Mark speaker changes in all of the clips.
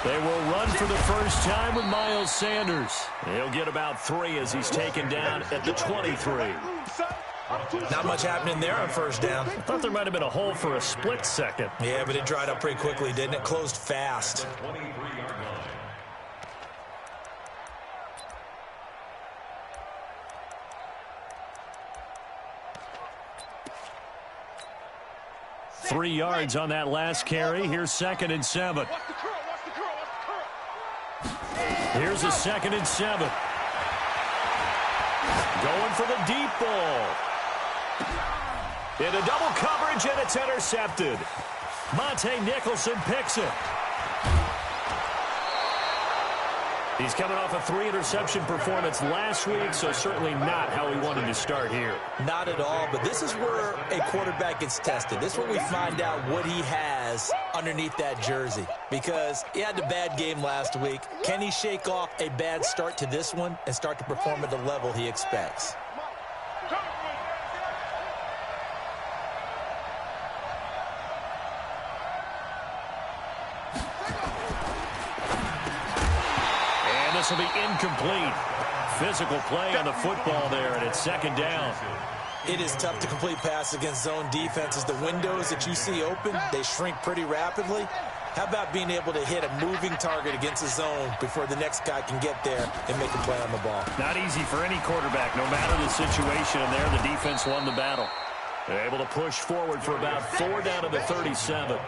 Speaker 1: They will run for the first time with Miles Sanders. He'll get about 3 as he's taken down at the 23.
Speaker 2: Not much happening there on first down.
Speaker 1: I thought there might have been a hole for a split second.
Speaker 2: Yeah, but it dried up pretty quickly, didn't it? Closed fast.
Speaker 1: Three yards on that last carry. Here's 2nd and 7. Here's a 2nd and 7. Going for the deep ball. Into double coverage, and it's intercepted. Monte Nicholson picks it. He's coming off a 3-interception performance last week, so certainly not how he wanted to start here.
Speaker 2: Not at all, but this is where a quarterback gets tested. This is where we find out what he has underneath that jersey, because he had a bad game last week. Can he shake off a bad start to this one and start to perform at the level he expects?
Speaker 1: This will be incomplete. Physical play on the football there, and it's 2nd down.
Speaker 2: It is tough to complete passes against zone defenses. The windows that you see open, they shrink pretty rapidly. How about being able to hit a moving target against a zone before the next guy can get there and make a play on the ball?
Speaker 1: Not easy for any quarterback, no matter the situation. And there, the defense won the battle. They're able to push forward for about 4 down to the 37.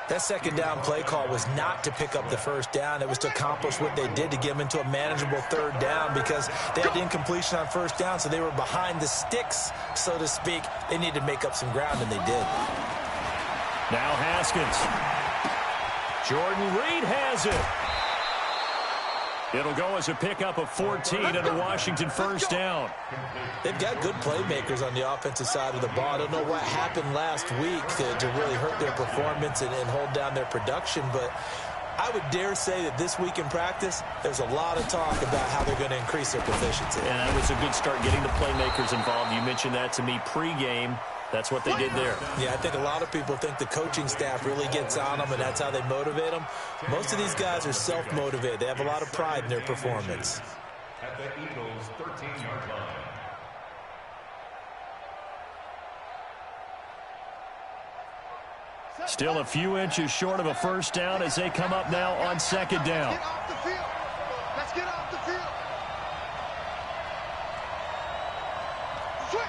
Speaker 2: That 2nd down play call was not to pick up the first down. It was to accomplish what they did, to get them into a manageable 3rd down, because they had incompletion on first down, so they were behind the sticks, so to speak. They needed to make up some ground, and they did.
Speaker 1: Now Haskins. Jordan Reed has it. It'll go as a pickup of 14 and a Washington first down.
Speaker 2: They've got good playmakers on the offensive side of the ball. I don't know what happened last week to really hurt their performance and hold down their production, but I would dare say that this week in practice, there's a lot of talk about how they're going to increase their proficiency.
Speaker 1: And that was a good start getting the playmakers involved. You mentioned that to me pregame. That's what they did there.
Speaker 2: Yeah, I think a lot of people think the coaching staff really gets on them, and that's how they motivate them. Most of these guys are self-motivated. They have a lot of pride in their performance.
Speaker 3: At the Eagles' 13-yard line.
Speaker 1: Still a few inches short of a first down as they come up now on 2nd down.
Speaker 4: Get off the field. Let's get off the field. Switch.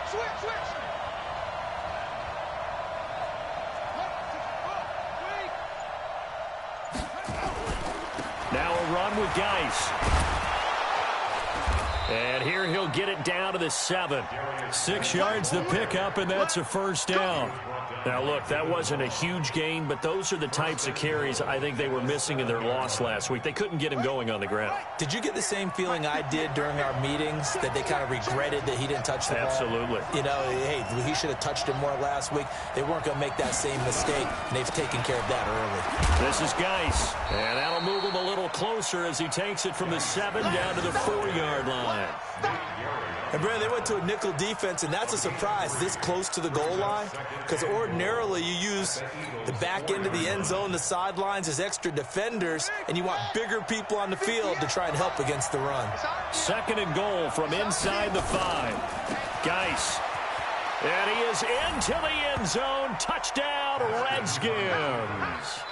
Speaker 1: Now a run with Geis. And here he'll get it down to the 7. 6 yards the pickup, and that's a first down. Now, look, that wasn't a huge gain, but those are the types of carries I think they were missing in their loss last week. They couldn't get him going on the ground.
Speaker 2: Did you get the same feeling I did during our meetings, that they kind of regretted that he didn't touch the ball?
Speaker 1: Absolutely.
Speaker 2: You know, hey, he should have touched it more last week. They weren't going to make that same mistake, and they've taken care of that early.
Speaker 1: This is Geis, and that'll move him a little closer as he takes it from the 7 down to the 4-yard line.
Speaker 2: And, Brad, they went to a nickel defense, and that's a surprise this close to the goal line, because ordinarily you use the back end of the end zone, the sidelines as extra defenders, and you want bigger people on the field to try and help against the run. 2nd
Speaker 1: and goal from inside the 5. Geis. And he is into the end zone. Touchdown, Redskins.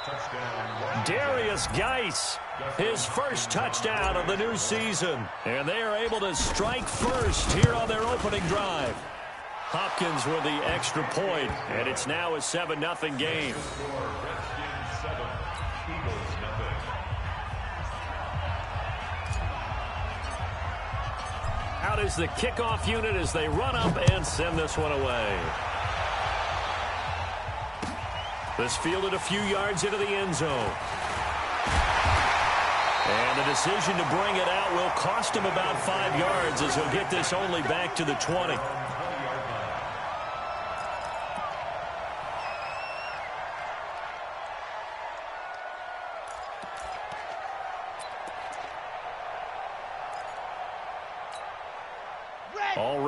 Speaker 1: Darius Geis, his first touchdown of the new season. And they are able to strike first here on their opening drive. Hopkins with the extra point, and it's now a 7-0 game. Out is the kickoff unit as they run up and send this one away. This fielded a few yards into the end zone. And the decision to bring it out will cost him about 5 yards as he'll get this only back to the 20.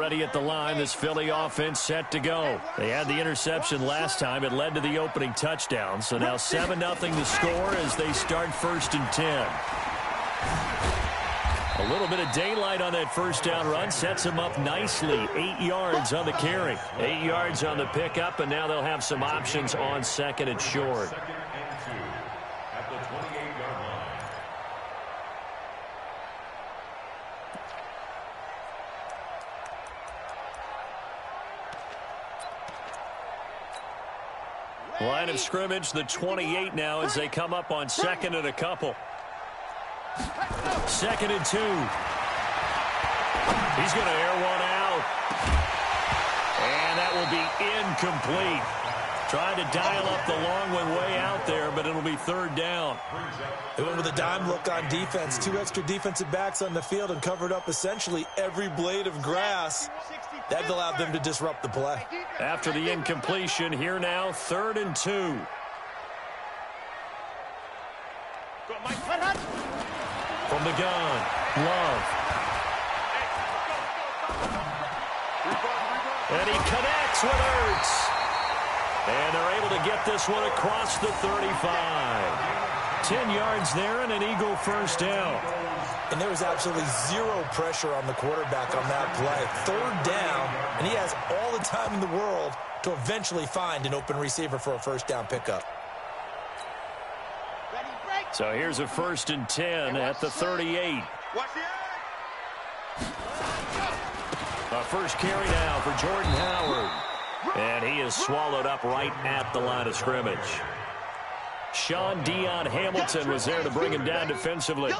Speaker 1: ready at the line. This Philly offense set to go. They had the interception last time. It led to the opening touchdown. So now 7-0 the score as they start 1st and 10. A little bit of daylight on that first down run sets them up nicely. 8 yards on the carry. 8 yards on the pickup, and now they'll have some options on 2nd and short.
Speaker 3: 2nd and 2 at the 28-yard line.
Speaker 1: Line of scrimmage, the 28 now as they come up on 2nd and a couple. 2nd and 2. He's going to air one out. And that will be incomplete. Trying to dial up the long one way out there, but it'll be 3rd down.
Speaker 2: They went with a dime look on defense. 2 extra defensive backs on the field and covered up essentially every blade of grass. That allowed them to disrupt the play.
Speaker 1: After the incompletion, here now, 3rd and 2. From the gun, Love. And he connects with Ertz. And they're able to get this one across the 35. 10 yards there and an Eagle first down.
Speaker 2: And there was absolutely zero pressure on the quarterback on that play. 3rd down, and he has all the time in the world to eventually find an open receiver for a first down pickup.
Speaker 1: So here's a 1st and 10 at the 38. A first carry now for Jordan Howard. And he is swallowed up right at the line of scrimmage. Sean Dion Hamilton was there to bring him down defensively.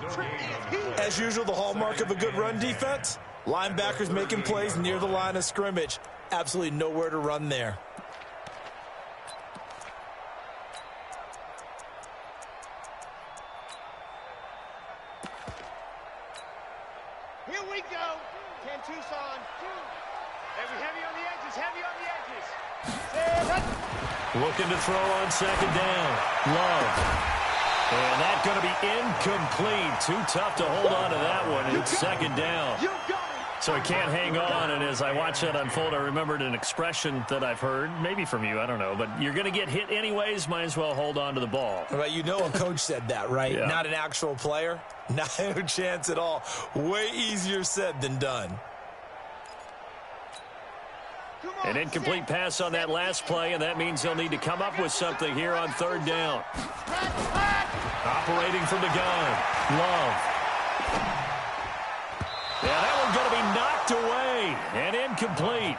Speaker 2: As usual, the hallmark of a good run defense, linebackers making plays near the line of scrimmage. Absolutely nowhere to run there.
Speaker 4: Here we go. 10 Tucson. Heavy on the edges. Heavy on the edges.
Speaker 1: Looking to throw on 2nd down. Love. And that's going to be incomplete. Too tough to hold on to that one. And it's 2nd down. So he can't hang on. And as I watch that unfold, I remembered an expression that I've heard, maybe from you, I don't know. But you're going to get hit anyways, might as well hold on to the ball.
Speaker 2: Well, you know a coach said that, right?
Speaker 1: Yeah.
Speaker 2: Not an actual player. Not a chance at all. Way easier said than done.
Speaker 1: An incomplete pass on that last play, and that means they'll need to come up with something here on 3rd down. Operating from the gun. Love. Yeah, that one's going to be knocked away and incomplete.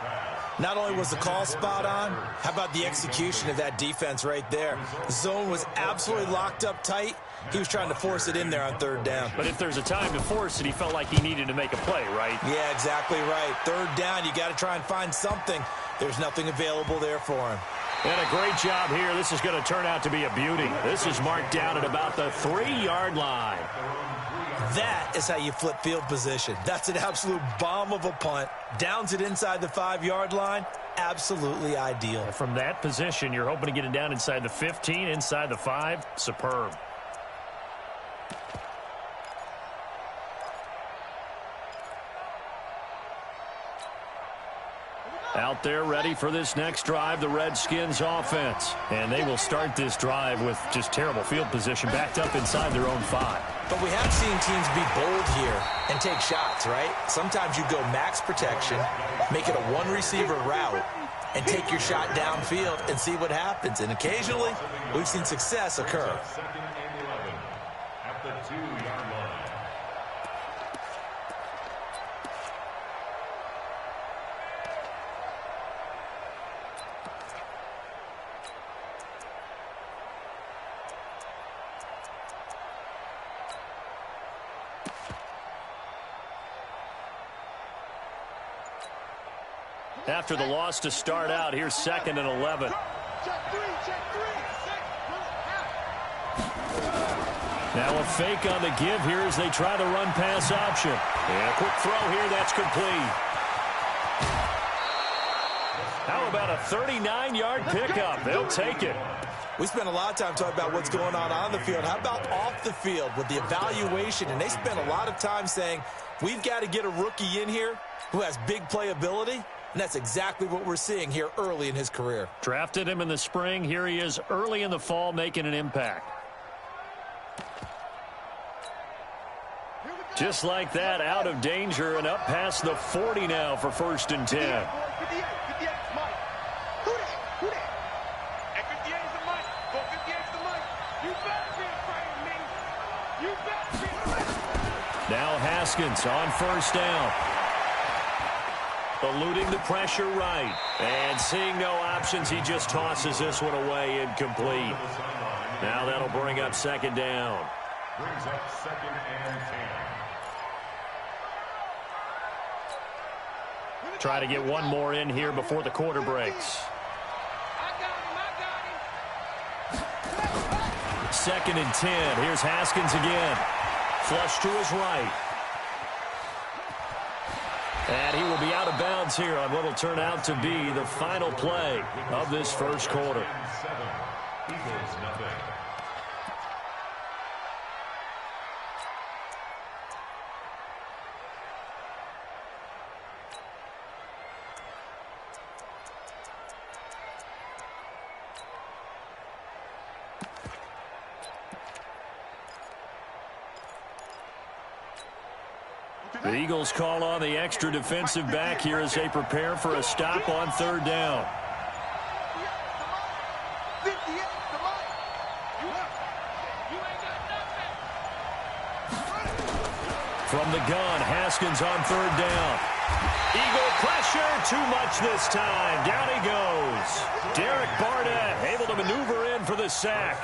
Speaker 2: Not only was the call spot on, how about the execution of that defense right there? The zone was absolutely locked up tight. He was trying to force it in there on 3rd down.
Speaker 1: But if there's a time to force it, he felt like he needed to make a play, right?
Speaker 2: Yeah, exactly right. 3rd down, you got to try and find something. There's nothing available there for him.
Speaker 1: And a great job here. This is going to turn out to be a beauty. This is marked down at about the 3-yard line.
Speaker 2: That is how you flip field position. That's an absolute bomb of a punt. Downs it inside the 5-yard line. Absolutely ideal.
Speaker 1: From that position, you're hoping to get it down inside the 15, inside the 5. Superb. Out there ready for this next drive, the Redskins offense. And they will start this drive with just terrible field position, backed up inside their own 5.
Speaker 2: But we have seen teams be bold here and take shots, right? Sometimes you go max protection, make it a one-receiver route, and take your shot downfield and see what happens. And occasionally, we've seen success occur.
Speaker 3: 2nd and 11 at the 2-yard line.
Speaker 1: After the loss to start out, here's 2nd and 11. Now a fake on the give here as they try to run pass option. And a quick throw here, that's complete. How about a 39-yard pickup? They'll take it.
Speaker 2: We spent a lot of time talking about what's going on the field. How about off the field with the evaluation? And they spent a lot of time saying, We've got to get a rookie in here who has big playability, and that's exactly what we're seeing here early in his career.
Speaker 1: Drafted him in the spring. Here he is early in the fall making an impact. Just like that, out of danger and up past the 40 now for 1st and 10. Now Haskins on 1st down. Eluding the pressure right. And seeing no options, he just tosses this one away incomplete. Now that'll bring up 2nd down.
Speaker 3: Brings up 2nd and 10.
Speaker 1: Try to get one more in here before the quarter breaks. 2nd and 10. Here's Haskins again. Flush to his right. And he will be out of bounds here on what will turn out to be the final play of this first quarter.
Speaker 3: Eagles nothing.
Speaker 1: The Eagles call on the extra defensive back here as they prepare for a stop on 3rd down. From the gun, Haskins on 3rd down. Eagle pressure, too much this time. Down he goes. Derek Barnett able to maneuver in for the sack.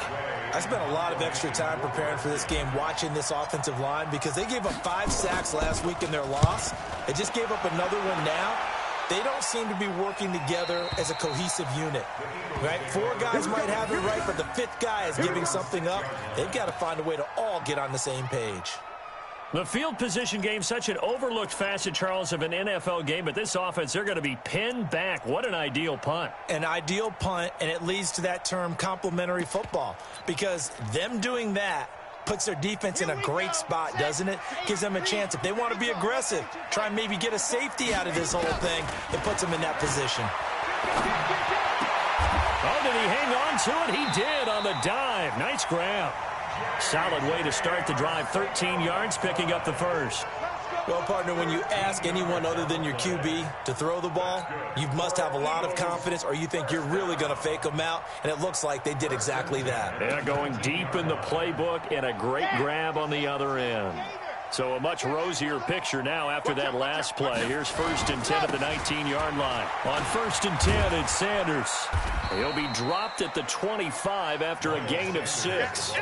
Speaker 2: I spent a lot of extra time preparing for this game, watching this offensive line, because they gave up 5 sacks last week in their loss. They just gave up another one now. They don't seem to be working together as a cohesive unit, right? 4 guys might have it right, but the 5th guy is giving something up. They've got to find a way to all get on the same page.
Speaker 1: The field position game, such an overlooked facet, Charles, of an NFL game, but this offense, they're going to be pinned back. What an ideal punt.
Speaker 2: An ideal punt, and it leads to that term complementary football, because them doing that puts their defense in a great spot, doesn't it? Gives them a chance. If they want to be aggressive, try and maybe get a safety out of this whole thing, it puts them in that position.
Speaker 1: Oh, did he hang on to it? He did on the dive. Nice grab. Solid way to start the drive. 13 yards, picking up the first.
Speaker 2: Well, partner, when you ask anyone other than your QB to throw the ball, you must have a lot of confidence, or you think you're really going to fake them out, and it looks like they did exactly that.
Speaker 1: Yeah, going deep in the playbook and a great grab on the other end. So a much rosier picture now after that last play. Here's 1st and 10 at the 19-yard line. On 1st and 10, it's Sanders. He'll be dropped at the 25 after a gain of 6.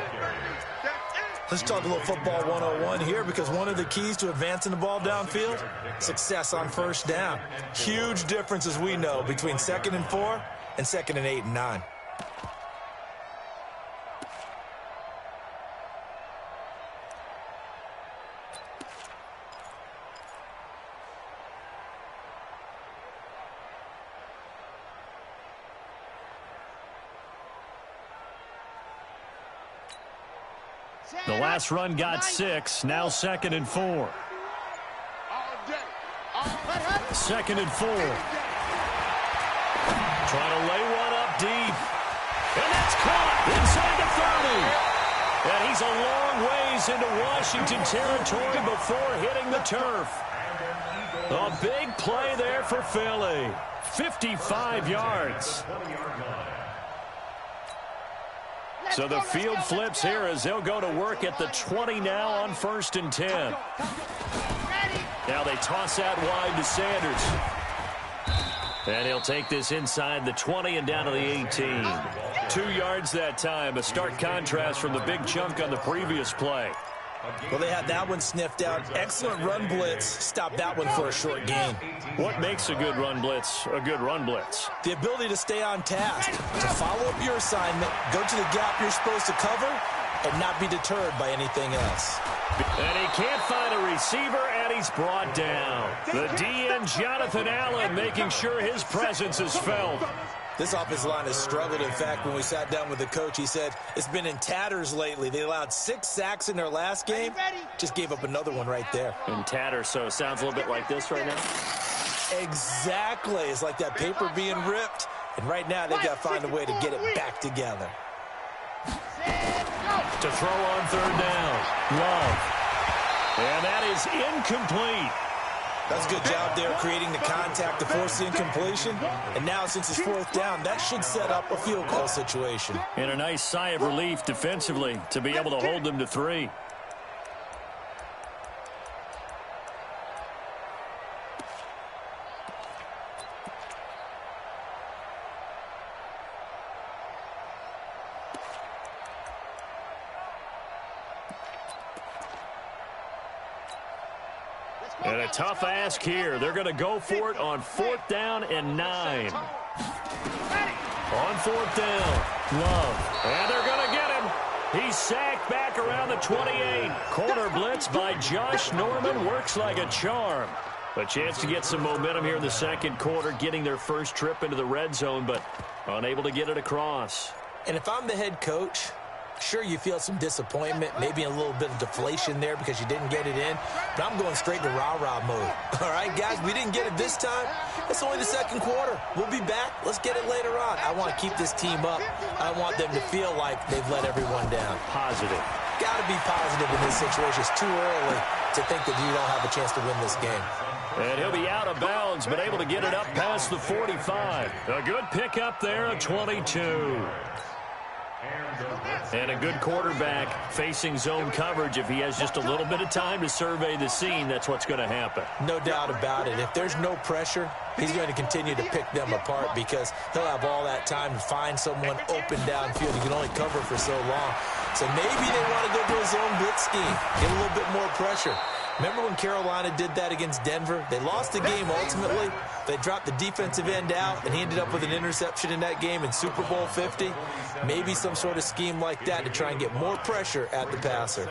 Speaker 2: Let's talk a little football 101 here, because one of the keys to advancing the ball downfield, success on 1st down. Huge difference, as we know, between 2nd and 4 and 2nd and 8 and 9.
Speaker 1: The last run got 6. Now 2nd and 4. 2nd and 4. Trying to lay one up deep. And that's caught inside the 30. And he's a long ways into Washington territory before hitting the turf. A big play there for Philly. 55 yards. So the field flips here as they'll go to work at the 20 now on 1st and 10. Now they toss out wide to Sanders. And he'll take this inside the 20 and down to the 18. 2 yards that time. A stark contrast from the big chunk on the previous play.
Speaker 2: Well, they had that one sniffed out. Excellent run blitz. Stopped that one for a short gain.
Speaker 1: What makes a good run blitz a good run blitz?
Speaker 2: The ability to stay on task, to follow up your assignment, go to the gap you're supposed to cover, and not be deterred by anything else.
Speaker 1: And he can't find a receiver, and he's brought down. The DN, Jonathan Allen, making sure his presence is felt.
Speaker 2: This offensive line has struggled. In fact, when we sat down with the coach, he said it's been in tatters lately. They allowed 6 sacks in their last game. Just gave up another one right there.
Speaker 1: In tatters, so it sounds a little bit like this right now.
Speaker 2: Exactly. It's like that paper being ripped. And right now, they got to find a way to get it back together.
Speaker 1: To throw on 3rd down. Love. And that is incomplete.
Speaker 2: That's a good job there creating the contact to force the incompletion. And now since it's 4th down, that should set up a field goal situation.
Speaker 1: And a nice sigh of relief defensively to be able to hold them to 3. And a tough ask here. They're going to go for it on 4th down and 9. On 4th down, Love. And they're going to get him. He's sacked back around the 28. Corner blitz by Josh Norman works like a charm. A chance to get some momentum here in the 2nd quarter, getting their first trip into the red zone, but unable to get it across.
Speaker 2: And if I'm the head coach, sure, you feel some disappointment, maybe a little bit of deflation there because you didn't get it in, but I'm going straight to rah-rah mode. All right, guys, we didn't get it this time. It's only the 2nd quarter. We'll be back. Let's get it later on. I want to keep this team up. I want them to feel like they've let everyone down.
Speaker 1: Positive.
Speaker 2: Got to be positive in this situation. It's too early to think that you don't have a chance to win this game.
Speaker 1: And he'll be out of bounds, but able to get it up past the 45. A good pickup there, a 22. And a good quarterback facing zone coverage. If he has just a little bit of time to survey the scene, that's what's going to happen.
Speaker 2: No doubt about it. If there's no pressure, he's going to continue to pick them apart because he'll have all that time to find someone open downfield. He can only cover for so long. So maybe they want to go to a zone blitz scheme, get a little bit more pressure. Remember when Carolina did that against Denver? They lost the game ultimately. They dropped the defensive end out, and he ended up with an interception in that game in Super Bowl 50. Maybe some sort of scheme like that to try and get more pressure at the passer.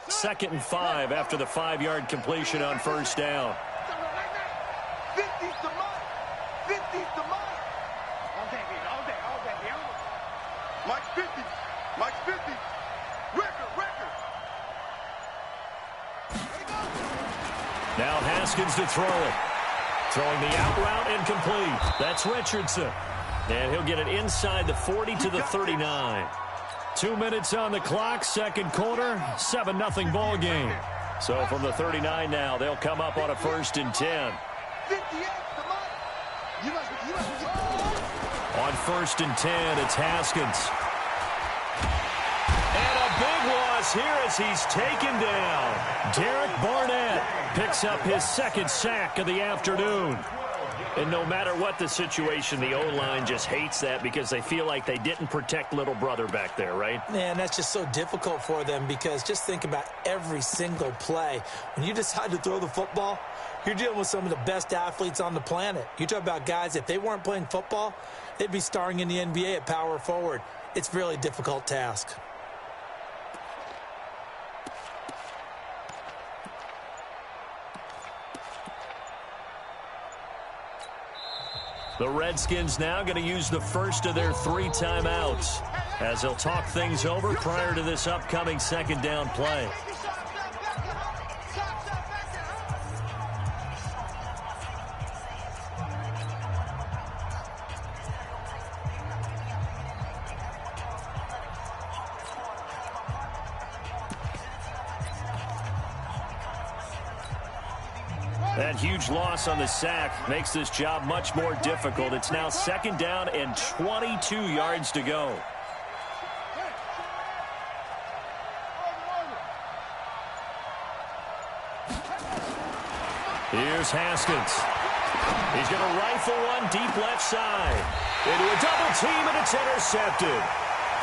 Speaker 1: Second and 5 after the 5-yard completion on 1st down.
Speaker 4: 50's the mark. 50's the mark. All day. Mike's 50. Mike's 50. Record.
Speaker 1: Now Haskins to throw it. Throwing the out route incomplete. That's Richardson. And he'll get it inside the 40 to the 39. 2 minutes on the clock, 2nd quarter, 7-0 ball game. So from the 39 now, they'll come up on a 1st and 10.
Speaker 4: 58's the mark.
Speaker 1: On 1st and 10, it's Haskins. And a big loss here as he's taken down. Derek Barnett picks up his 2nd sack of the afternoon. And no matter what the situation, the O-line just hates that because they feel like they didn't protect little brother back there, right?
Speaker 2: Man, that's just so difficult for them because just think about every single play. When you decide to throw the football, you're dealing with some of the best athletes on the planet. You talk about guys, if they weren't playing football, they'd be starring in the NBA at power forward. It's a really difficult task.
Speaker 1: The Redskins now going to use the first of their 3 timeouts as they'll talk things over prior to this upcoming 2nd down play. That huge loss on the sack makes this job much more difficult. It's now 2nd down and 22 yards to go. Here's Haskins. He's going to rifle one deep left side. Into a double team, and it's intercepted.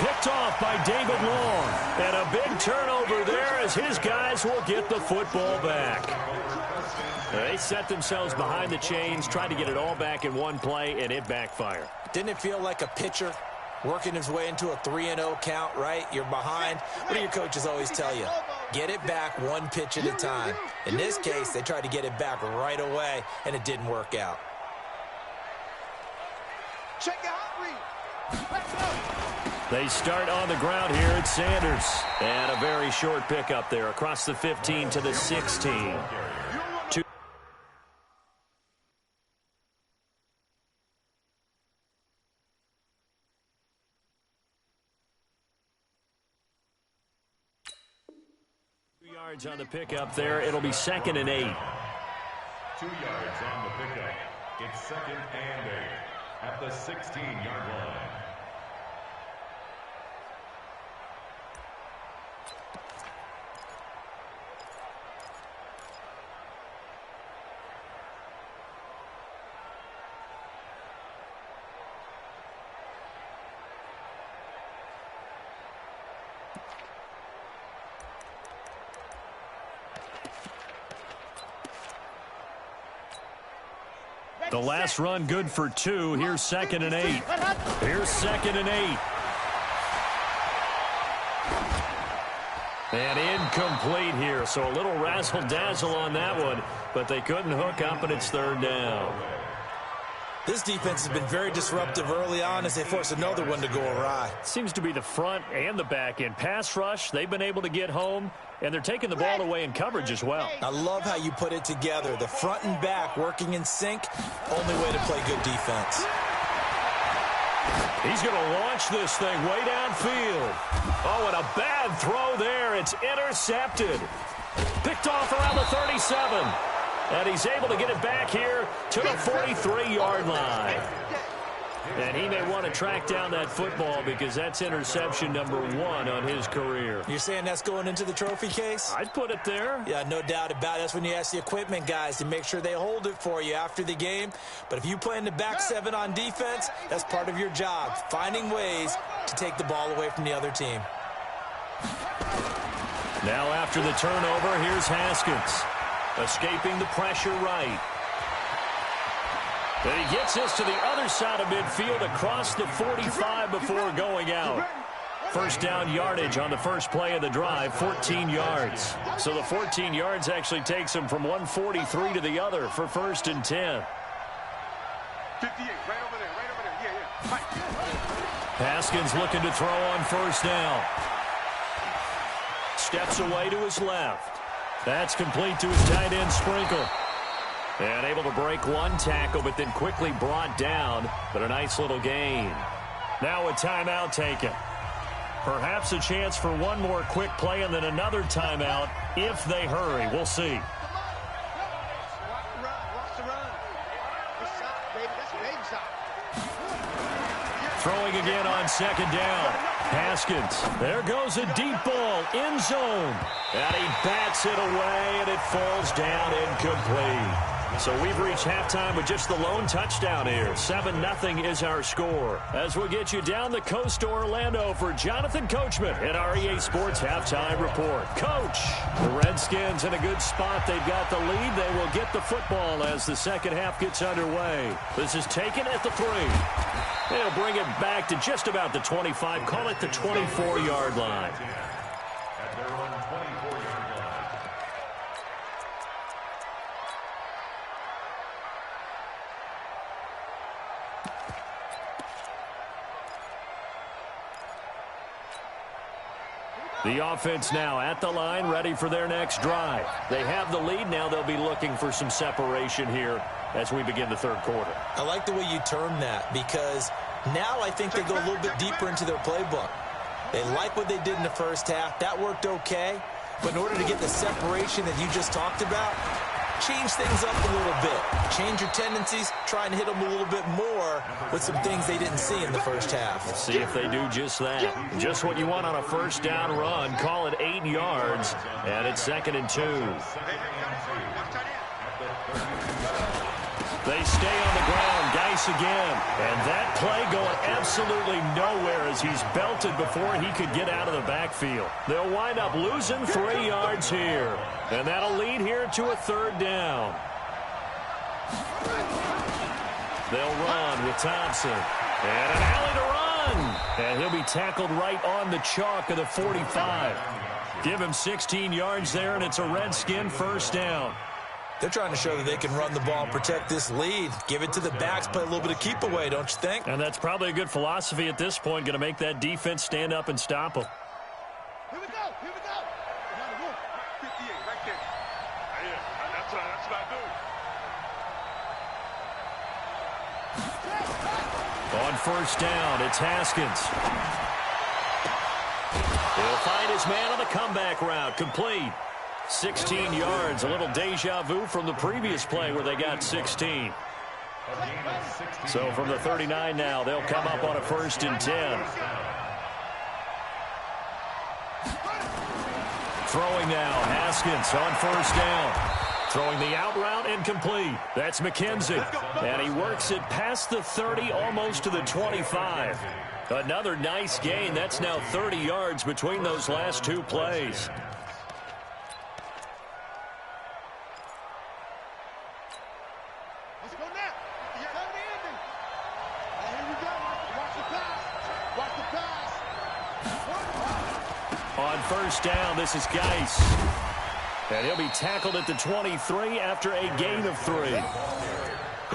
Speaker 1: Picked off by David Long. And a big turnover there as his guys will get the football back. They set themselves behind the chains, tried to get it all back in one play, and it backfired.
Speaker 2: Didn't it feel like a pitcher working his way into a 3-0 count, right? You're behind. What do your coaches always tell you? Get it back one pitch at a time. In this case, they tried to get it back right away, and it didn't work out.
Speaker 4: Check your hot read. Let's go.
Speaker 1: They start on the ground here at Sanders. And a very short pickup there across the 15 to the 16. 2 yards on the pickup there. It'll be 2nd and 8.
Speaker 3: 2 yards on the pickup. It's 2nd and 8 at the 16-yard line.
Speaker 1: The last run good for 2. Here's 2nd and 8. Here's 2nd and 8. And incomplete here. So a little razzle-dazzle on that one, but they couldn't hook up, and it's 3rd down.
Speaker 2: This defense has been very disruptive early on as they force another one to go awry.
Speaker 1: Seems to be the front and the back end. Pass rush, they've been able to get home, and they're taking the ball away in coverage as well.
Speaker 2: I love how you put it together. The front and back working in sync, only way to play good defense.
Speaker 1: He's going to launch this thing way downfield. Oh, and a bad throw there. It's intercepted. Picked off around the 37. And he's able to get it back here to the 43-yard line. And he may want to track down that football because that's interception number 1 on his career.
Speaker 2: You're saying that's going into the trophy case?
Speaker 1: I'd put it there.
Speaker 2: Yeah, no doubt about it. That's when you ask the equipment guys to make sure they hold it for you after the game. But if you play in the back 7 on defense, that's part of your job, finding ways to take the ball away from the other team.
Speaker 1: Now after the turnover, here's Haskins. Escaping the pressure right. And he gets this to the other side of midfield across the 45 before going out. First down yardage on the first play of the drive, 14 yards. So the 14 yards actually takes him from 143 to the other for 1st and 10.
Speaker 4: 58, right over there, yeah. Mike.
Speaker 1: Haskins looking to throw on 1st down. Steps away to his left. That's complete to his tight end, Sprinkle. And able to break one tackle, but then quickly brought down. But a nice little gain. Now a timeout taken. Perhaps a chance for one more quick play and then another timeout if they hurry. We'll see.
Speaker 4: Watch the run. Good side, baby. That's baby side.
Speaker 1: Throwing again on 2nd down. Haskins. There goes a deep ball. End zone. And he bats it away, and it falls down incomplete. So we've reached halftime with just the lone touchdown here. 7-0 is our score. As we'll get you down the coast to Orlando for Jonathan Coachman at our EA Sports Halftime Report. Coach, the Redskins in a good spot. They've got the lead. They will get the football as the second half gets underway. This is taken at the 3. They'll bring it back to just about the 25. Call it the 24-yard line.
Speaker 3: At their own 24-yard line.
Speaker 1: The offense now at the line, ready for their next drive. They have the lead. Now they'll be looking for some separation here as we begin the third quarter.
Speaker 2: I like the way you term that because now I think they go a little bit deeper into their playbook. They like what they did in the first half. That worked okay. But in order to get the separation that you just talked about, change things up a little bit. Change your tendencies. Try and hit them a little bit more with some things they didn't see in the first half.
Speaker 1: Let's see if they do just that. Just what you want on a first down run. Call it 8 yards. And it's 2nd and 2. They stay on the ground. Geis again. And that play going absolutely nowhere as he's belted before he could get out of the backfield. They'll wind up losing 3 yards here. And that'll lead here to a 3rd down. They'll run with Thompson. And an alley to run. run. And he'll be tackled right on the chalk of the 45. Give him 16 yards there, and it's a Redskin first down.
Speaker 2: They're trying to show that they can run the ball and protect this lead. Give it to the backs, play a little bit of keep away, don't you think?
Speaker 1: And that's probably a good philosophy at this point, going to make that defense stand up and stop them.
Speaker 4: Here we go. Here we go. 58 right there. Yeah, that's what I do.
Speaker 1: On first down, it's Haskins. He'll find his man on the comeback route. Complete. 16 yards. A little deja vu from the previous play where they got 16. So from the 39 now, they'll come up on a 1st and 10. Throwing now, Haskins on first down. Throwing the out route incomplete. That's McKenzie. And he works it past the 30, almost to the 25. Another nice gain. That's now 30 yards between those last two plays.
Speaker 4: Let's go now. Here we go. Watch the pass. Watch the pass.
Speaker 1: On first down, this is Geis. And he'll be tackled at the 23 after a gain of 3.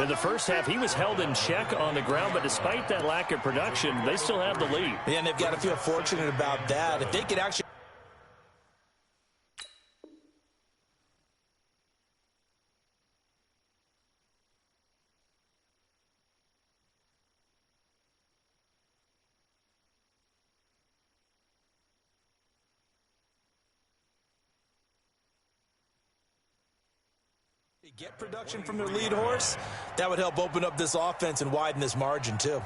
Speaker 1: In the first half, he was held in check on the ground, but despite that lack of production, they still have the lead.
Speaker 2: Yeah, and they've got to feel fortunate about that. If they could actually... get production from their lead horse, that would help open up this offense and widen this margin too.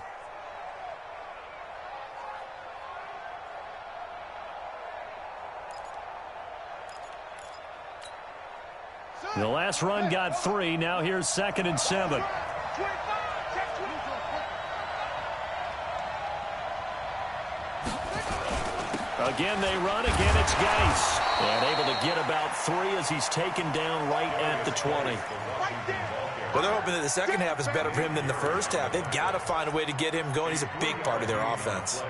Speaker 1: The last run got 3. Now here's 2nd and 7. Again, they run. Again, it's Geis. And able to get about 3 as he's taken down right at the 20.
Speaker 2: Well, they're hoping that the second half is better for him than the first half. They've got to find a way to get him going. He's a big part of their offense.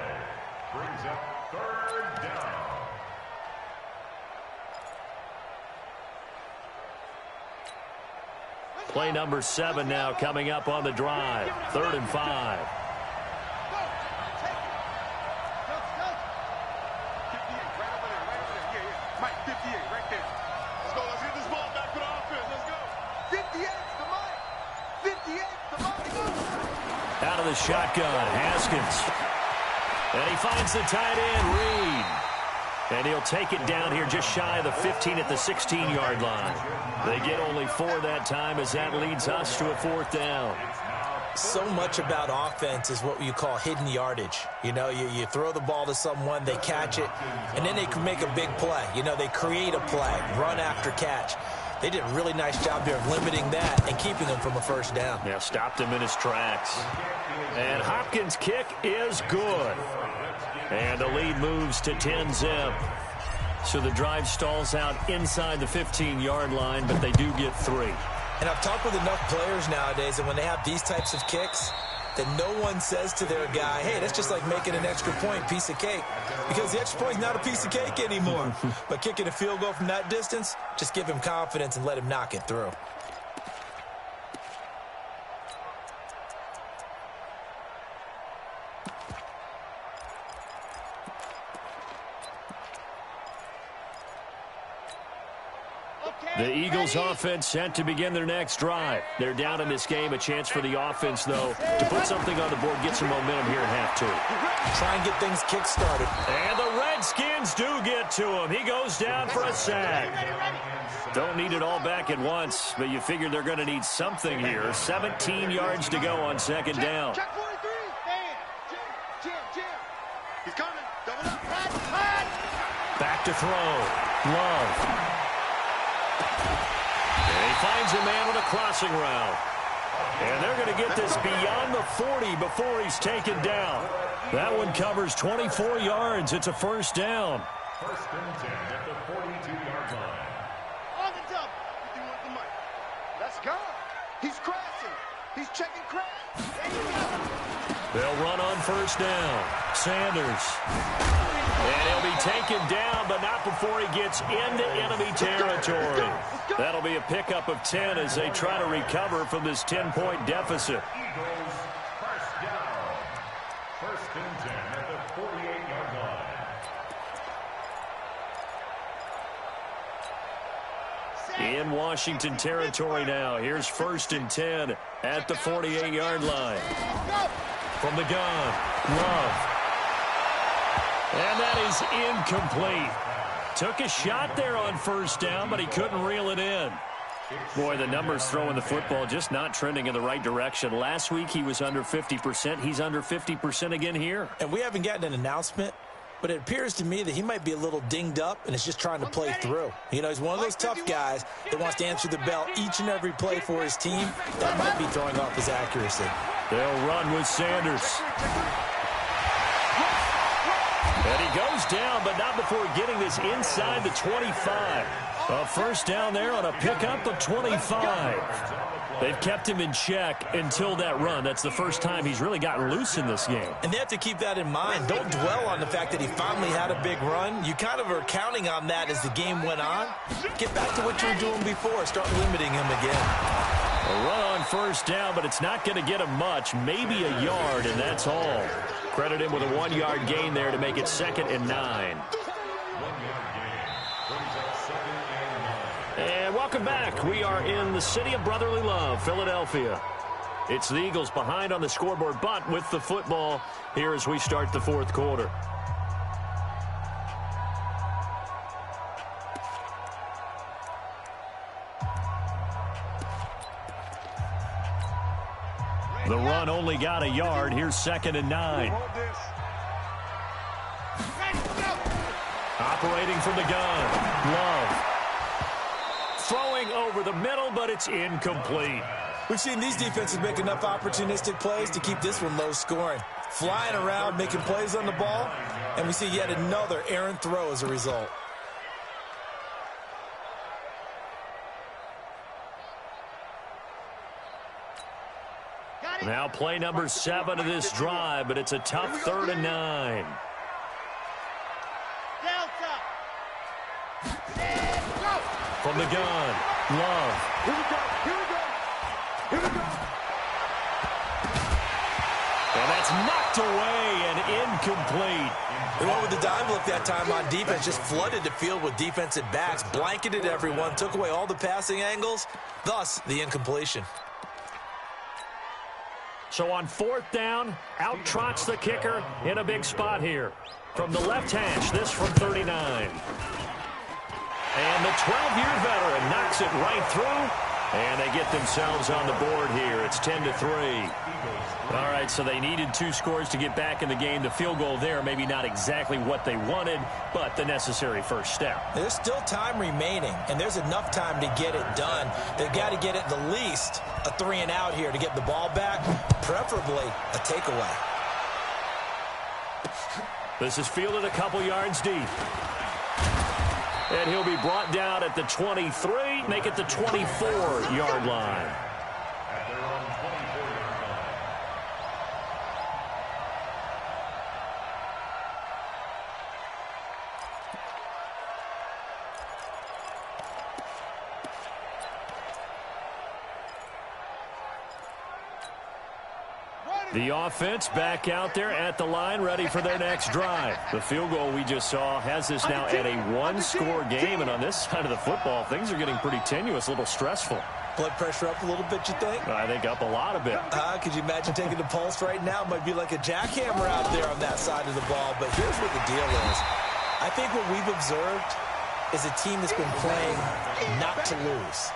Speaker 3: Brings up 3rd down.
Speaker 1: Play number 7 now coming up on the drive. 3rd and 5. Out of the shotgun, Haskins. And he finds the tight end, Reed. And he'll take it down here just shy of the 15 at the 16-yard line. They get only 4 that time as that leads us to a 4th down.
Speaker 2: So much about offense is what you call hidden yardage. You know, you throw the ball to someone, they catch it, and then they can make a big play. You know, they create a play, run after catch. They did a really nice job here of limiting that and keeping him from a 1st down.
Speaker 1: Yeah, stopped him in his tracks. And Hopkins' kick is good. And the lead moves to 10-zip. So the drive stalls out inside the 15-yard line, but they do get 3.
Speaker 2: And I've talked with enough players nowadays that when they have these types of kicks, that no one says to their guy, hey, that's just like making an extra point, piece of cake. Because the extra point is not a piece of cake anymore. But kicking a field goal from that distance, just give him confidence and let him knock it through.
Speaker 1: The Eagles offense set to begin their next drive. They're down in this game. A chance for the offense, though, to put something on the board, get some momentum here at half 2.
Speaker 2: Try and get things kick-started.
Speaker 1: And the Redskins do get to him. He goes down for a sack. Don't need it all back at once, but you figure they're going to need something here. 17 yards to go on 2nd down.
Speaker 4: Check 43. Jam. He's coming. Double up.
Speaker 1: Back to throw. Love. And he finds a man on a crossing route. And they're going to get this beyond the 40 before he's taken down. That one covers 24 yards. It's a 1st down.
Speaker 3: 1st and 10 at the 42-yard line.
Speaker 4: On the double. If you want the money. Let's go. He's crashing. He's checking crash. There you go.
Speaker 1: They'll run on first down. Sanders. And he'll be taken down, but not before he gets into enemy territory. That'll be a pickup of 10 as they try to recover from this 10-point deficit.
Speaker 3: Eagles, first down. First and 10 at the 48-yard line.
Speaker 1: In Washington territory now. Here's first and 10 at the 48-yard line. From the gun, Love. And that is incomplete. Took a shot there on first down, but he couldn't reel it in. Boy, the numbers throwing the football just not trending in the right direction. Last week he was under 50%. He's under 50% again here.
Speaker 2: And we haven't gotten an announcement, but it appears to me that he might be a little dinged up and is just trying to play through. You know, he's one of those tough guys that wants to answer the bell each and every play for his team. That might be throwing off his accuracy.
Speaker 1: They'll run with Sanders. And he goes down, but not before getting this inside the 25. A first down there on a pickup of 25. They've kept him in check until that run. That's the first time he's really gotten loose in this game.
Speaker 2: And they have to keep that in mind. Don't dwell on the fact that he finally had a big run. You kind of are counting on that as the game went on. Get back to what you were doing before. Start limiting him again.
Speaker 1: A run on first down, but it's not going to get him much. Maybe a yard, and that's all. Credit him with a 1-yard gain there to make it 2nd and 9. And welcome back. We are in the city of brotherly love, Philadelphia. It's the Eagles behind on the scoreboard, but with the football here as we start the fourth quarter. The run only got a yard. Here's 2nd and 9. Operating from the gun. Love. Throwing over the middle, but it's incomplete.
Speaker 2: We've seen these defenses make enough opportunistic plays to keep this one low scoring. Flying around, making plays on the ball, and we see yet another errant throw as a result.
Speaker 1: Now play number 7 of this drive, but it's a tough 3rd and 9. From the gun, Love.
Speaker 4: Here we go.
Speaker 1: And that's knocked away and incomplete.
Speaker 2: They went with the dime look that time on defense, just flooded the field with defensive backs, blanketed everyone, took away all the passing angles, thus the incompletion.
Speaker 1: So on 4th down, out trots the kicker in a big spot here. From the left hash, this from 39. And the 12-year veteran knocks it right through, and they get themselves on the board here. It's 10-3. All right, so they needed 2 scores to get back in the game. The field goal there, maybe not exactly what they wanted, but the necessary first step.
Speaker 2: There's still time remaining, and there's enough time to get it done. They've got to get at the least a 3-and-out here to get the ball back, preferably a takeaway.
Speaker 1: This is fielded a couple yards deep. And he'll be brought down at the 23, make it the 24-yard line. The offense back out there at the line, ready for their next drive. The field goal we just saw has this now at a 1-score game, and on this side of the football, things are getting pretty tenuous, a little stressful.
Speaker 2: Blood pressure up a little bit, you think?
Speaker 1: I think up a lot of bit.
Speaker 2: Could you imagine taking the pulse right now? It might be like a jackhammer out there on that side of the ball, but here's what the deal is. I think what we've observed is a team that's been playing not to lose,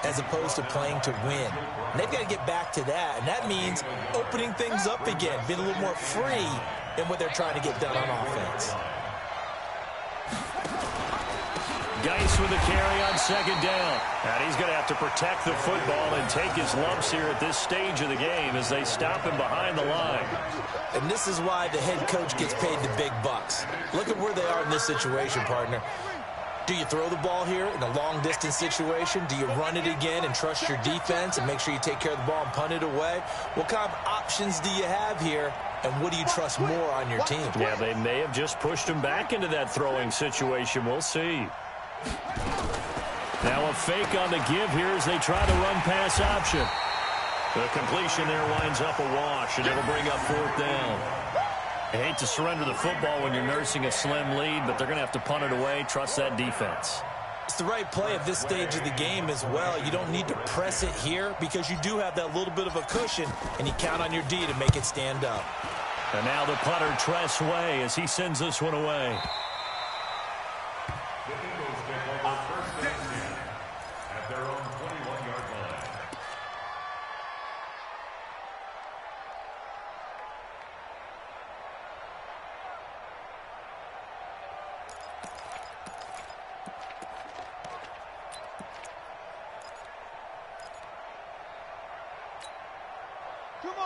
Speaker 2: as opposed to playing to win. And they've got to get back to that, and that means opening things up again, being a little more free in what they're trying to get done on offense.
Speaker 1: Geis with the carry on 2nd down. And he's going to have to protect the football and take his lumps here at this stage of the game as they stop him behind the line.
Speaker 2: And this is why the head coach gets paid the big bucks. Look at where they are in this situation, partner. Do you throw the ball here in a long-distance situation? Do you run it again and trust your defense and make sure you take care of the ball and punt it away? What kind of options do you have here, and what do you trust more on your team?
Speaker 1: Yeah, they may have just pushed him back into that throwing situation. We'll see. Now a fake on the give here as they try to run pass option. The completion there winds up a wash, and it'll bring up 4th down. I hate to surrender the football when you're nursing a slim lead, but they're going to have to punt it away, trust that defense.
Speaker 2: It's the right play at this stage of the game as well. You don't need to press it here because you do have that little bit of a cushion, and you count on your D to make it stand up.
Speaker 1: And now the punter, Tress Way, as he sends this one away.
Speaker 3: The Eagles take over first and 10 at their own 21-yard line.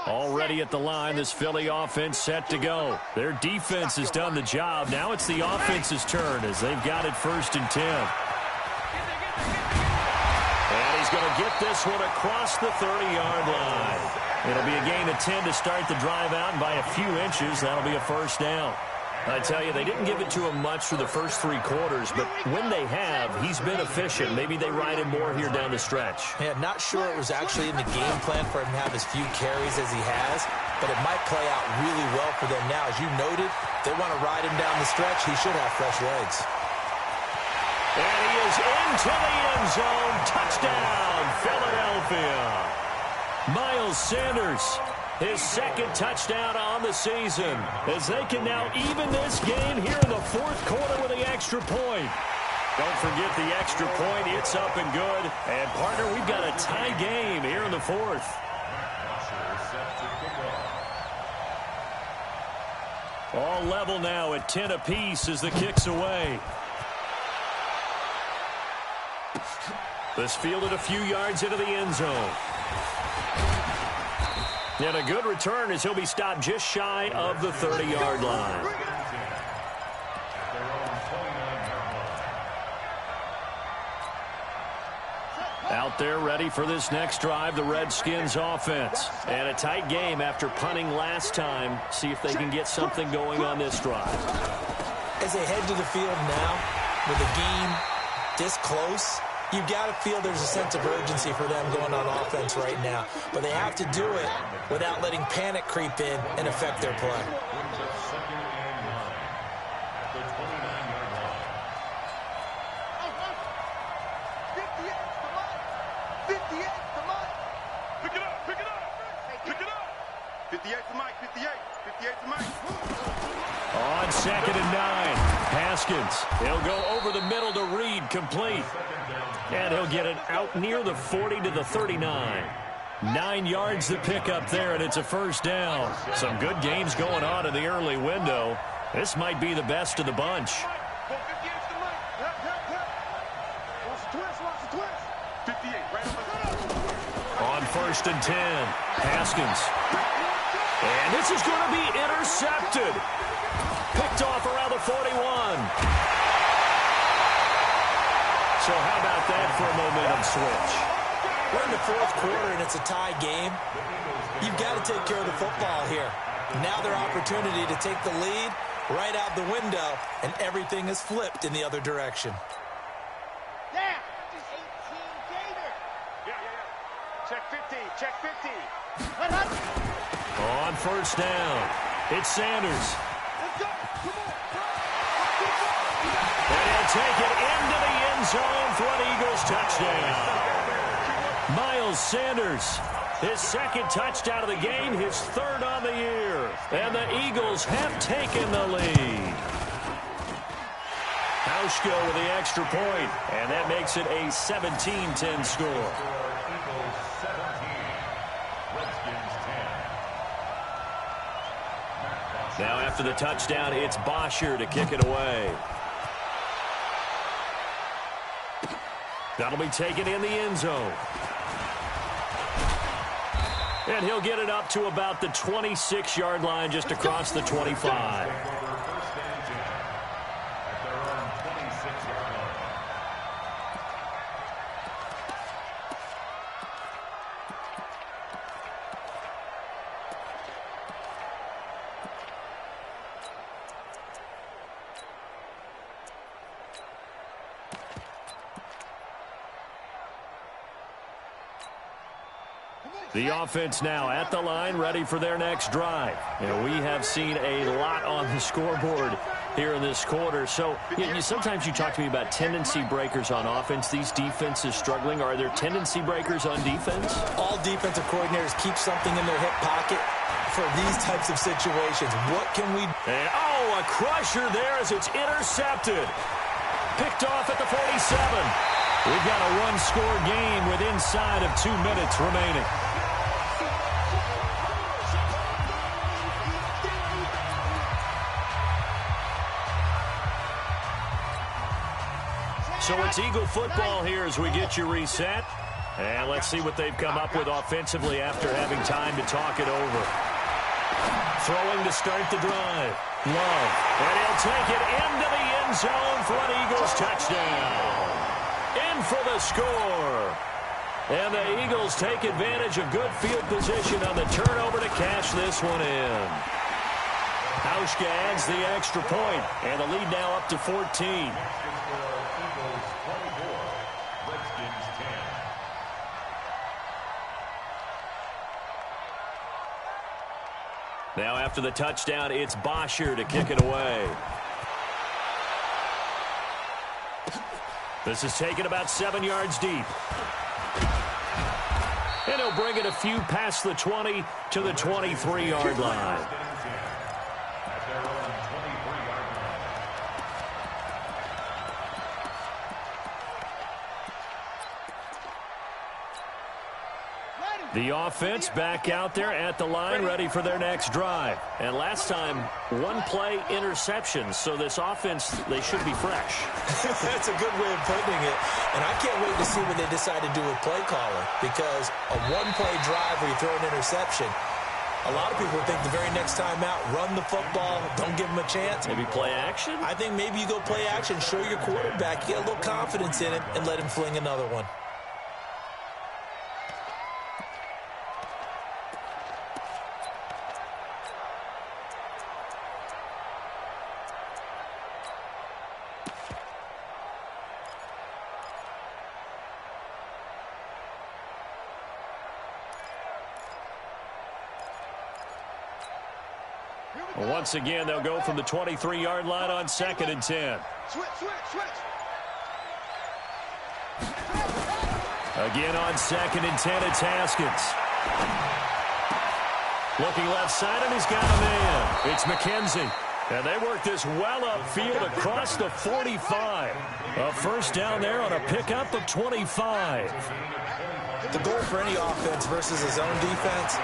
Speaker 1: Already at the line, this Philly offense set to go. Their defense has done the job. Now it's the offense's turn as they've got it 1st and 10. And he's going to get this one across the 30-yard line. It'll be a gain of 10 to start the drive out, and by a few inches, that'll be a 1st down. I tell you, they didn't give it to him much for the first 3 quarters, but when they have, he's been efficient. Maybe they ride him more here down the stretch.
Speaker 2: Yeah, not sure it was actually in the game plan for him to have as few carries as he has, but it might play out really well for them now. As you noted, if they want to ride him down the stretch, he should have fresh legs.
Speaker 1: And he is into the end zone. Touchdown, Philadelphia. Miles Sanders, his 2nd touchdown on the season, as they can now even this game here in the 4th quarter with the extra point. Don't forget the extra point. It's up and good. And, partner, we've got a tie game here in the 4th. All level now at 10 apiece as the kick's away. This fielded a few yards into the end zone. And a good return as he'll be stopped just shy of the 30-yard line. Out there ready for this next drive, the Redskins offense. And a tight game after punting last time. See if they can get something going on this drive.
Speaker 2: As they head to the field now, with the game this close, you've got to feel there's a sense of urgency for them going on offense right now. But they have to do it without letting panic creep in and affect their play.
Speaker 1: On 2nd and 9, Haskins. He'll go over the middle to Reed, complete. And he'll get it out near the 40 to the 39. 9 yards to pick up there, and it's a 1st down. Some good games going on in the early window. This might be the best of the bunch. On 1st and 10, Haskins. And this is going to be intercepted. Picked off around the 41. So how about that for a momentum switch?
Speaker 2: We're in the 4th quarter, and it's a tie game. You've got to take care of the football here. Now their opportunity to take the lead right out the window, and everything is flipped in the other direction.
Speaker 4: Yeah, just 18 Gator. Yeah. Check 50, check 50.
Speaker 1: On 1st down, it's Sanders.
Speaker 4: Let's go. Come on.
Speaker 1: And he'll take it into the end zone for an Eagles touchdown. Miles Sanders, his 2nd touchdown of the game, his 3rd on the year. And the Eagles have taken the lead. Hauschko with the extra point, and that makes it a 17-10 score. Now after the touchdown, it's Bosher to kick it away. That'll be taken in the end zone. And he'll get it up to about the 26-yard line, just across the 25. The offense now at the line, ready for their next drive. And we have seen a lot on the scoreboard here in this quarter. So sometimes you talk to me about tendency breakers on offense. These defenses struggling. Are there tendency breakers on defense?
Speaker 2: All defensive coordinators keep something in their hip pocket for these types of situations. What can we...
Speaker 1: And, a crusher there as it's intercepted. Picked off at the 47. We've got a one-score game with inside of 2 minutes remaining. So it's Eagle football here as we get you reset. And let's see what they've come up with offensively after having time to talk it over. Throwing to start the drive. Love. And he'll take it into the end zone for an Eagles touchdown. In for the score. And the Eagles take advantage of good field position on the turnover to cash this one in. Hauschka adds the extra point, and the lead now up to 14. Now after the touchdown, it's Bosher to kick it away. This is taken about 7 yards deep. And he'll bring it a few past the 20 to the 23-yard line. The offense back out there at the line, ready for their next drive. And last time, one-play interception. So this offense, they should be fresh.
Speaker 2: That's a good way of putting it. And I can't wait to see what they decide to do with play caller. Because a one-play drive where you throw an interception, a lot of people think the very next time out, run the football, don't give them a chance.
Speaker 1: Maybe play action?
Speaker 2: I think maybe you go play action, show your quarterback, get a little confidence in it, and let him fling another one.
Speaker 1: Once again, they'll go from the 23-yard line on 2nd and 10. Again on 2nd and 10, it's Haskins. Looking left side, and he's got a man. It's McKenzie. And they work this well upfield across the 45. A first down there on a pickup of 25.
Speaker 2: The goal for any offense versus his own defense,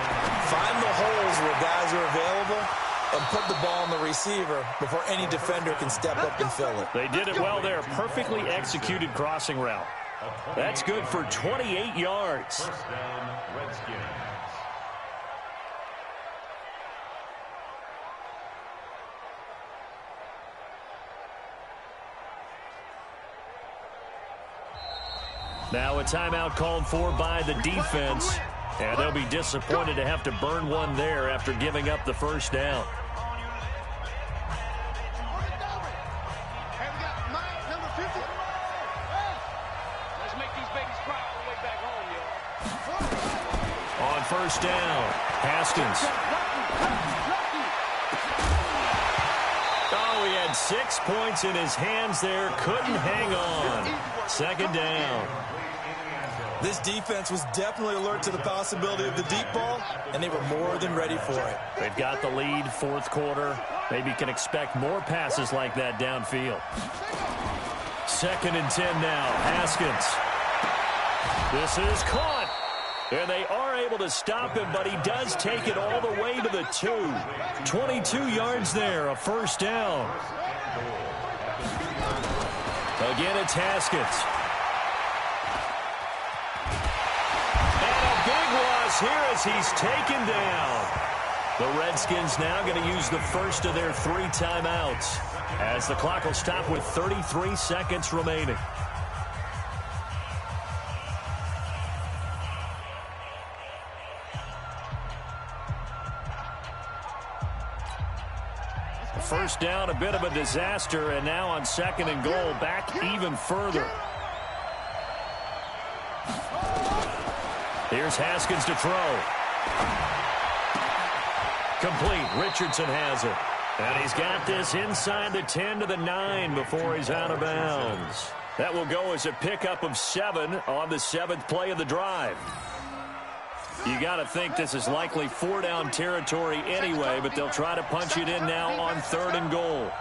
Speaker 2: find the holes where guys are available and put the ball on the receiver before any defender can step up and fill it.
Speaker 1: They did it well there. Perfectly executed crossing route. That's good for 28 yards.
Speaker 3: First down, Redskins.
Speaker 1: Now a timeout called for by the defense. And they'll be disappointed to have to burn one there after giving up the first down. On first down, Haskins. Oh, he had 6 points in his hands there. Couldn't hang on. Second down.
Speaker 2: This defense was definitely alert to the possibility of the deep ball, and they were more than ready for it.
Speaker 1: They've got the lead, fourth quarter. Maybe can expect more passes like that downfield. 2nd and 10 now, Haskins. This is caught. And they are able to stop him, but he does take it all the way to the 2. 22 yards there, a first down. Again, it's Haskins. Here as he's taken down. The Redskins now going to use the first of their 3 timeouts as the clock will stop with 33 seconds remaining. First down, a bit of a disaster, and now on 2nd and goal, back even further. Here's Haskins to throw. Complete. Richardson has it. And he's got this inside the 10 to the 9 before he's out of bounds. That will go as a pickup of 7 on the 7th play of the drive. You got to think this is likely 4-down territory anyway, but they'll try to punch it in now on 3rd and goal.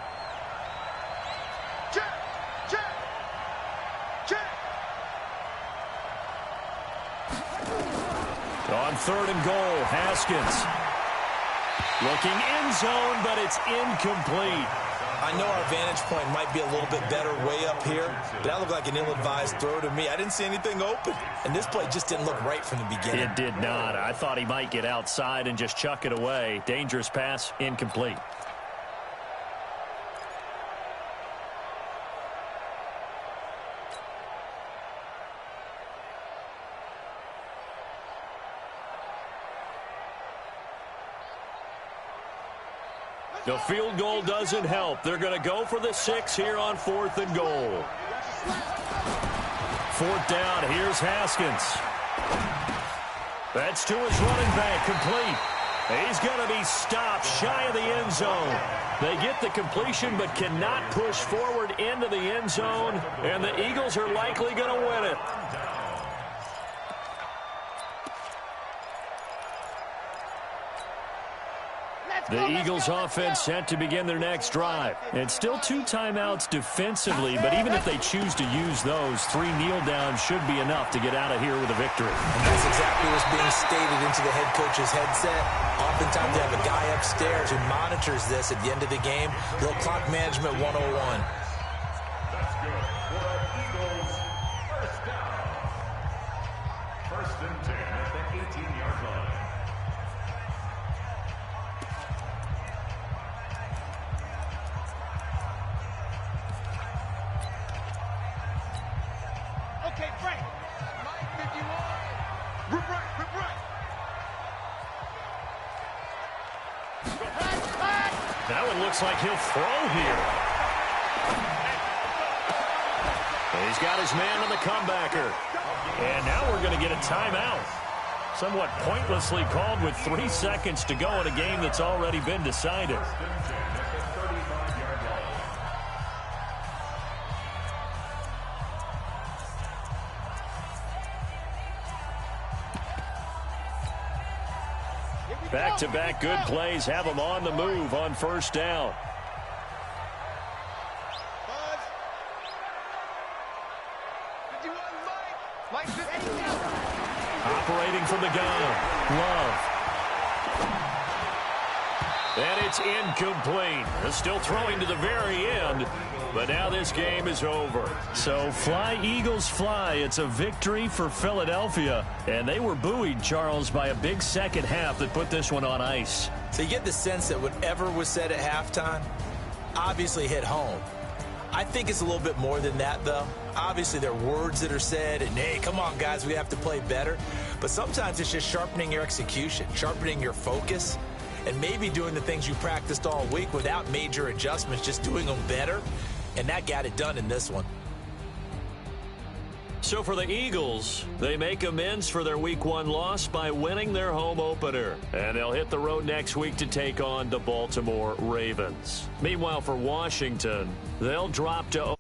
Speaker 1: On 3rd and goal, Haskins. Looking end zone, but it's incomplete.
Speaker 2: I know our vantage point might be a little bit better way up here, but that looked like an ill-advised throw to me. I didn't see anything open, and this play just didn't look right from the beginning.
Speaker 1: It did not. I thought he might get outside and just chuck it away. Dangerous pass, incomplete. The field goal doesn't help. They're going to go for the 6 here on 4th and goal. 4th down. Here's Haskins. That's to his running back. Complete. He's going to be stopped shy of the end zone. They get the completion but cannot push forward into the end zone, and the Eagles are likely going to win it. The Eagles offense set to begin their next drive. It's still 2 timeouts defensively, but even if they choose to use those, 3 kneel downs should be enough to get out of here with a victory.
Speaker 2: And that's exactly what's being stated into the head coach's headset. Oftentimes they have a guy upstairs who monitors this at the end of the game. Little clock management 101.
Speaker 3: That's good for the Eagles. First down. 1st and 10 at the 18-yard line.
Speaker 4: Okay, Frank. Mike, if you want. Rip right.
Speaker 1: That one looks like he'll throw here. He's got his man on the comebacker. And now we're going to get a timeout. Somewhat pointlessly called with 3 seconds to go in a game that's already been decided. Back-to-back good plays have them on the move on 1st down. Operating from the gun. Love. And it's incomplete. They're still throwing to the very end, but now this game is over. So fly, Eagles, fly. It's a victory for Philadelphia. And they were buoyed, Charles, by a big second half that put this one on ice.
Speaker 2: So you get the sense that whatever was said at halftime obviously hit home. I think it's a little bit more than that, though. Obviously, there are words that are said, and, hey, come on, guys, we have to play better. But sometimes it's just sharpening your execution, sharpening your focus, and maybe doing the things you practiced all week without major adjustments, just doing them better. And that got it done in this one.
Speaker 1: So for the Eagles, they make amends for their Week 1 loss by winning their home opener. And they'll hit the road next week to take on the Baltimore Ravens. Meanwhile, for Washington, they'll drop to